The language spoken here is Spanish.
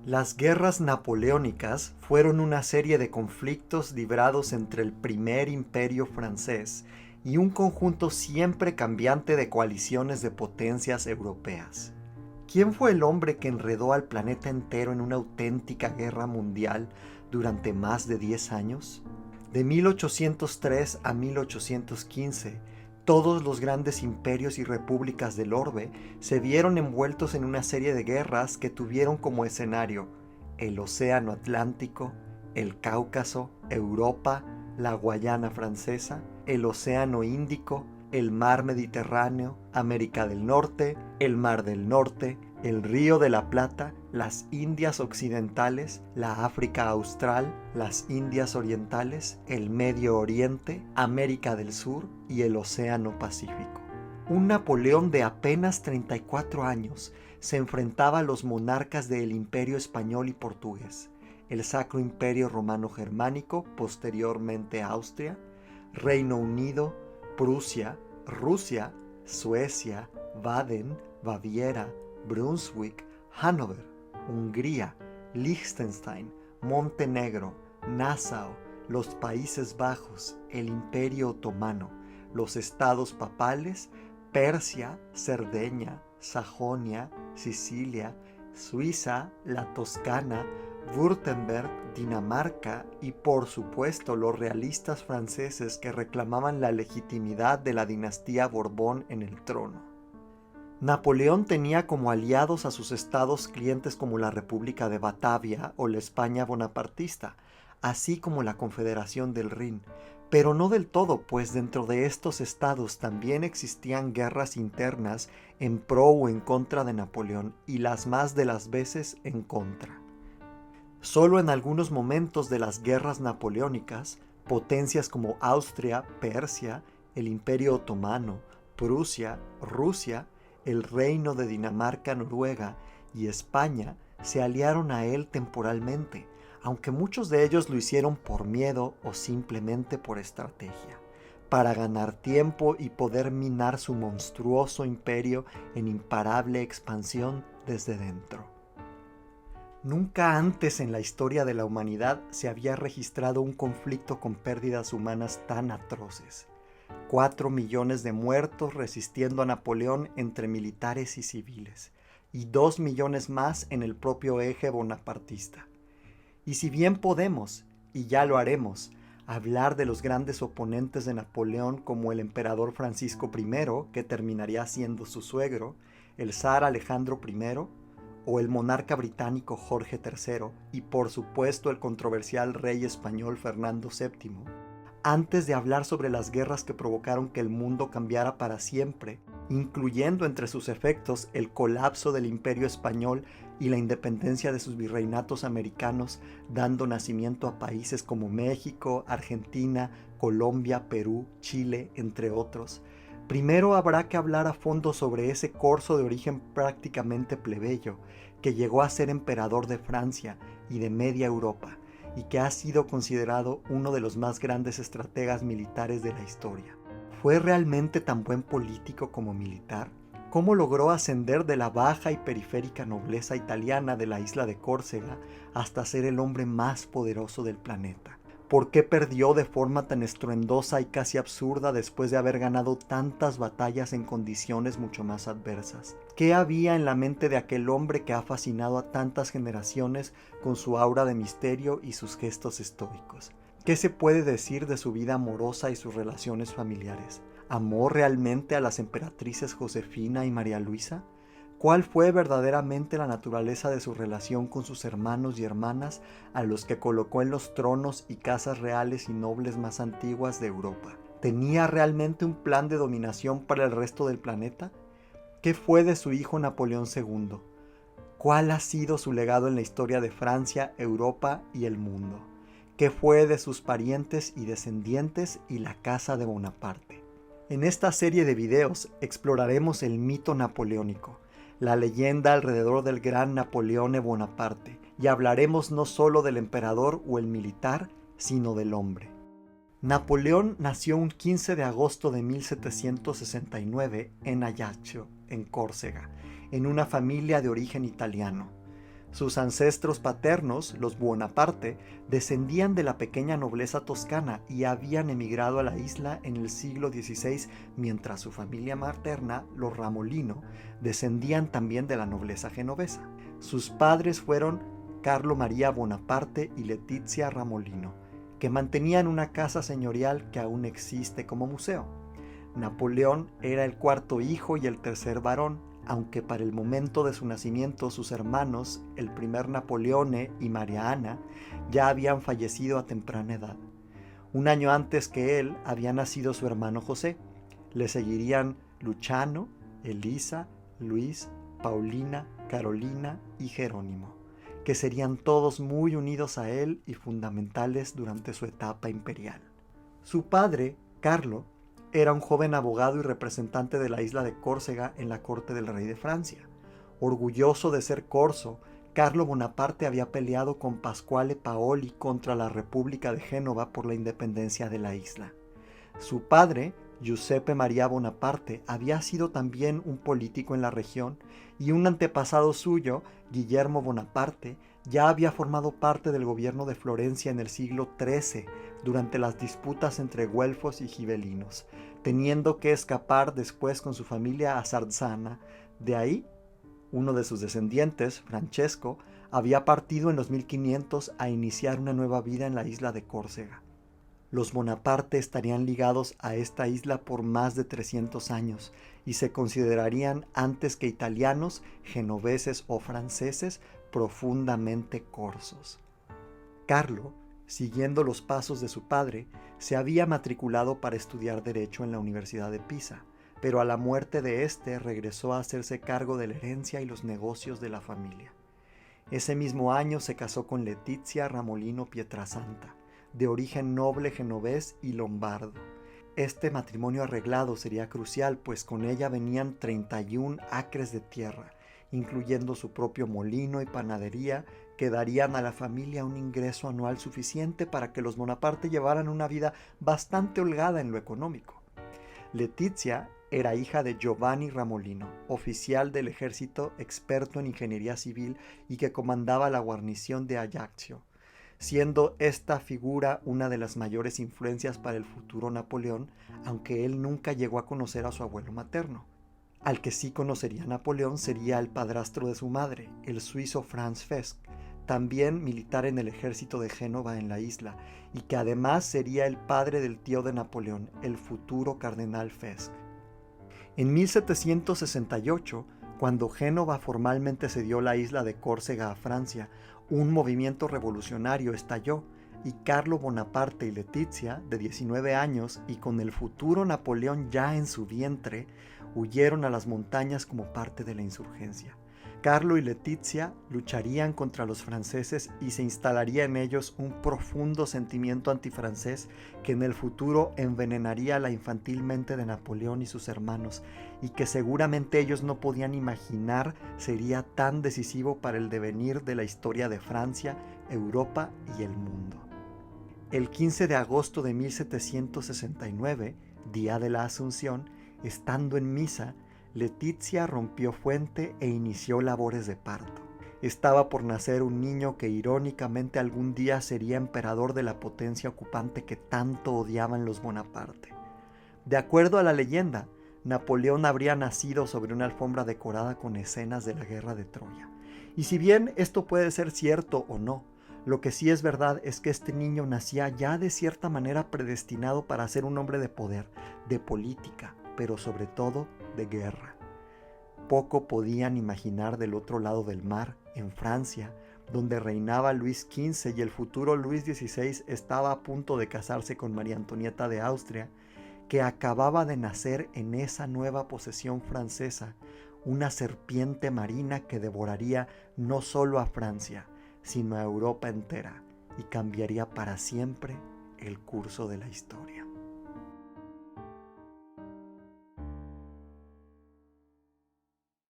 Las guerras napoleónicas fueron una serie de conflictos librados entre el primer imperio francés y un conjunto siempre cambiante de coaliciones de potencias europeas. ¿Quién fue el hombre que enredó al planeta entero en una auténtica guerra mundial durante más de 10 años? De 1803 a 1815, todos los grandes imperios y repúblicas del orbe se vieron envueltos en una serie de guerras que tuvieron como escenario el Océano Atlántico, el Cáucaso, Europa, la Guayana Francesa, el Océano Índico, el Mar Mediterráneo, América del Norte, el Mar del Norte, el Río de la Plata, las Indias Occidentales, la África Austral, las Indias Orientales, el Medio Oriente, América del Sur y el Océano Pacífico. Un Napoleón de apenas 34 años se enfrentaba a los monarcas del Imperio Español y Portugués, el Sacro Imperio Romano Germánico, posteriormente Austria, Reino Unido, Prusia, Rusia, Suecia, Baden, Baviera, Brunswick, Hannover, Hungría, Liechtenstein, Montenegro, Nassau, los Países Bajos, el Imperio Otomano, los Estados Papales, Persia, Cerdeña, Sajonia, Sicilia, Suiza, la Toscana, Württemberg, Dinamarca y por supuesto los realistas franceses que reclamaban la legitimidad de la dinastía Borbón en el trono. Napoleón tenía como aliados a sus estados clientes como la República de Batavia o la España bonapartista, así como la Confederación del Rin, pero no del todo, pues dentro de estos estados también existían guerras internas en pro o en contra de Napoleón y las más de las veces en contra. Solo en algunos momentos de las guerras napoleónicas, potencias como Austria, Persia, el Imperio Otomano, Prusia, Rusia, el Reino de Dinamarca, Noruega y España se aliaron a él temporalmente, aunque muchos de ellos lo hicieron por miedo o simplemente por estrategia, para ganar tiempo y poder minar su monstruoso imperio en imparable expansión desde dentro. Nunca antes en la historia de la humanidad se había registrado un conflicto con pérdidas humanas tan atroces. 4 millones de muertos resistiendo a Napoleón entre militares y civiles, y 2 millones más en el propio eje bonapartista. Y si bien podemos, y ya lo haremos, hablar de los grandes oponentes de Napoleón como el emperador Francisco I, que terminaría siendo su suegro, el zar Alejandro I, o el monarca británico Jorge III, y por supuesto el controversial rey español Fernando VII, antes de hablar sobre las guerras que provocaron que el mundo cambiara para siempre, incluyendo entre sus efectos el colapso del Imperio Español y la independencia de sus virreinatos americanos, dando nacimiento a países como México, Argentina, Colombia, Perú, Chile, entre otros. Primero habrá que hablar a fondo sobre ese corso de origen prácticamente plebeyo, que llegó a ser emperador de Francia y de media Europa, y que ha sido considerado uno de los más grandes estrategas militares de la historia. ¿Fue realmente tan buen político como militar? ¿Cómo logró ascender de la baja y periférica nobleza italiana de la isla de Córcega hasta ser el hombre más poderoso del planeta? ¿Por qué perdió de forma tan estruendosa y casi absurda después de haber ganado tantas batallas en condiciones mucho más adversas? ¿Qué había en la mente de aquel hombre que ha fascinado a tantas generaciones con su aura de misterio y sus gestos estoicos? ¿Qué se puede decir de su vida amorosa y sus relaciones familiares? ¿Amó realmente a las emperatrices Josefina y María Luisa? ¿Cuál fue verdaderamente la naturaleza de su relación con sus hermanos y hermanas a los que colocó en los tronos y casas reales y nobles más antiguas de Europa? ¿Tenía realmente un plan de dominación para el resto del planeta? ¿Qué fue de su hijo Napoleón II? ¿Cuál ha sido su legado en la historia de Francia, Europa y el mundo? ¿Qué fue de sus parientes y descendientes y la casa de Bonaparte? En esta serie de videos exploraremos el mito napoleónico, la leyenda alrededor del gran Napoleón Bonaparte, y hablaremos no solo del emperador o el militar, sino del hombre. Napoleón nació un 15 de agosto de 1769 en Ajaccio, en Córcega, en una familia de origen italiano. Sus ancestros paternos, los Buonaparte, descendían de la pequeña nobleza toscana y habían emigrado a la isla en el siglo XVI, mientras su familia materna, los Ramolino, descendían también de la nobleza genovesa. Sus padres fueron Carlo María Bonaparte y Letizia Ramolino, que mantenían una casa señorial que aún existe como museo. Napoleón era el cuarto hijo y el tercer varón, aunque para el momento de su nacimiento sus hermanos, el primer Napoleone y María Ana, ya habían fallecido a temprana edad. Un año antes que él había nacido su hermano José. Le seguirían Luciano, Elisa, Luis, Paulina, Carolina y Jerónimo, que serían todos muy unidos a él y fundamentales durante su etapa imperial. Su padre, Carlo, era un joven abogado y representante de la isla de Córcega en la corte del rey de Francia. Orgulloso de ser corso, Carlo Bonaparte había peleado con Pasquale Paoli contra la República de Génova por la independencia de la isla. Su padre, Giuseppe Maria Bonaparte, había sido también un político en la región y un antepasado suyo, Guillermo Bonaparte, ya había formado parte del gobierno de Florencia en el siglo XIII durante las disputas entre güelfos y gibelinos, teniendo que escapar después con su familia a Sarzana. De ahí, uno de sus descendientes, Francesco, había partido en los 1500 a iniciar una nueva vida en la isla de Córcega. Los Bonaparte estarían ligados a esta isla por más de 300 años y se considerarían, antes que italianos, genoveses o franceses, profundamente corsos. Carlo, siguiendo los pasos de su padre, se había matriculado para estudiar Derecho en la Universidad de Pisa, pero a la muerte de éste regresó a hacerse cargo de la herencia y los negocios de la familia. Ese mismo año se casó con Letizia Ramolino Pietrasanta, de origen noble genovés y lombardo. Este matrimonio arreglado sería crucial, pues con ella venían 31 acres de tierra, incluyendo su propio molino y panadería, que darían a la familia un ingreso anual suficiente para que los Bonaparte llevaran una vida bastante holgada en lo económico. Letizia era hija de Giovanni Ramolino, oficial del ejército experto en ingeniería civil y que comandaba la guarnición de Ajaccio, siendo esta figura una de las mayores influencias para el futuro Napoleón, aunque él nunca llegó a conocer a su abuelo materno. Al que sí conocería Napoleón sería el padrastro de su madre, el suizo Franz Fisk, también militar en el ejército de Génova en la isla, y que además sería el padre del tío de Napoleón, el futuro cardenal Fisk. En 1768, cuando Génova formalmente cedió la isla de Córcega a Francia, un movimiento revolucionario estalló y Carlo Bonaparte y Letizia, de 19 años y con el futuro Napoleón ya en su vientre, huyeron a las montañas como parte de la insurgencia. Carlo y Letizia lucharían contra los franceses y se instalaría en ellos un profundo sentimiento antifrancés que en el futuro envenenaría la infantil mente de Napoleón y sus hermanos, y que seguramente ellos no podían imaginar sería tan decisivo para el devenir de la historia de Francia, Europa y el mundo. El 15 de agosto de 1769, día de la Asunción, estando en misa, Letizia rompió fuente e inició labores de parto. Estaba por nacer un niño que irónicamente algún día sería emperador de la potencia ocupante que tanto odiaban los Bonaparte. De acuerdo a la leyenda, Napoleón habría nacido sobre una alfombra decorada con escenas de la guerra de Troya. Y si bien esto puede ser cierto o no, lo que sí es verdad es que este niño nacía ya de cierta manera predestinado para ser un hombre de poder, de política, pero sobre todo de guerra. Poco podían imaginar del otro lado del mar, en Francia, donde reinaba Luis XV y el futuro Luis XVI estaba a punto de casarse con María Antonieta de Austria, que acababa de nacer en esa nueva posesión francesa, una serpiente marina que devoraría no solo a Francia, sino a Europa entera, y cambiaría para siempre el curso de la historia.